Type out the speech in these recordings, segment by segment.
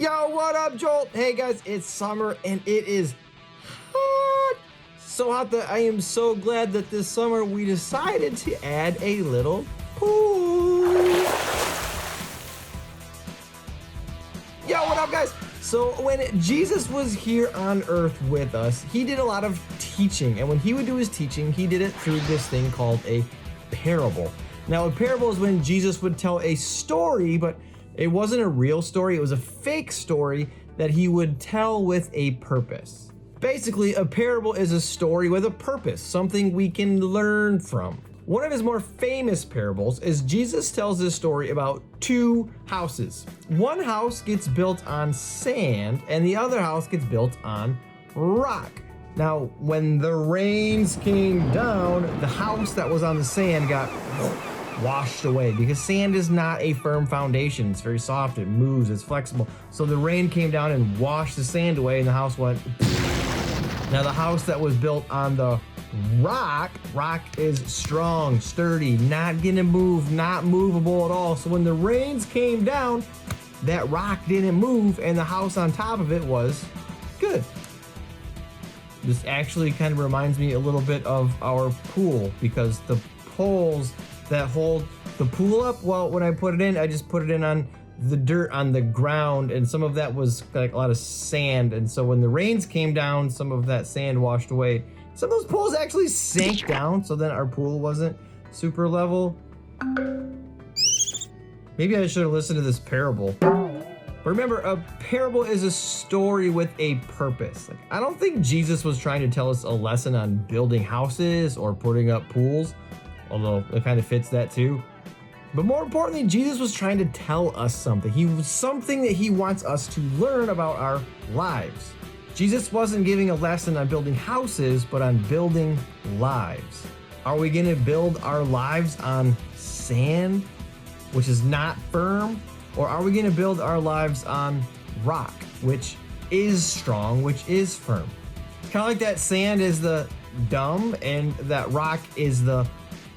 Yo, what up, Jolt? Hey guys, it's summer and it is hot. So hot that I am so glad that this summer we decided to add a little pool. Yo, what up, guys? So when Jesus was here on earth with us, he did a lot of teaching. And when he would do his teaching, he did it through this thing called a parable. Now, a parable is when Jesus would tell a story, but it wasn't a real story. It was a fake story that he would tell with a purpose. Basically, a parable is a story with a purpose, something we can learn from. One of his more famous parables is Jesus tells this story about two houses. One house gets built on sand and the other house gets built on rock. Now, when the rains came down, the house that was on the sand got washed away because sand is not a firm foundation. It's very soft, it moves, it's flexible. So the rain came down and washed the sand away and the house went. Now the house that was built on the rock is strong, sturdy, not gonna move, not movable at all. So when the rains came down, that rock didn't move and the house on top of it was good. This actually kind of reminds me a little bit of our pool because the poles that hold the pool up, well, when I put it in, I just put it in on the dirt on the ground, and some of that was like a lot of sand, and so when the rains came down, some of that sand washed away. Some of those poles actually sank down, so then our pool wasn't super level. Maybe I should have listened to this parable. But remember, a parable is a story with a purpose. Like, I don't think Jesus was trying to tell us a lesson on building houses or putting up pools, although it kind of fits that too. But more importantly, Jesus was trying to tell us something. He was something that he wants us to learn about our lives. Jesus wasn't giving a lesson on building houses, but on building lives. Are we gonna build our lives on sand, which is not firm? Or are we gonna build our lives on rock, which is strong, which is firm? Kind of like that sand is the dumb and that rock is the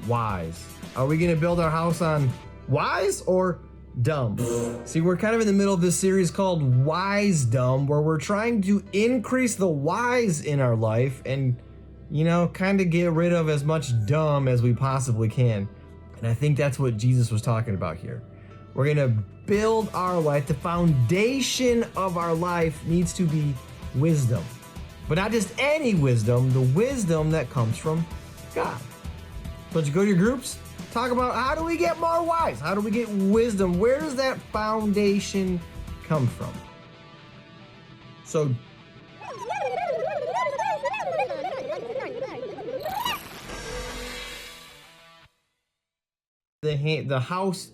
wise. Are we gonna build our house on wise or dumb? See, we're kind of in the middle of this series called Wize-Dum, where we're trying to increase the wise in our life and, you know, kind of get rid of as much dumb as we possibly can. And I think that's what Jesus was talking about here. We're gonna build our life. The foundation of our life needs to be wisdom, but not just any wisdom, the wisdom that comes from God. So you go to your groups, talk about how do we get more wise? How do we get wisdom? Where does that foundation come from? So the house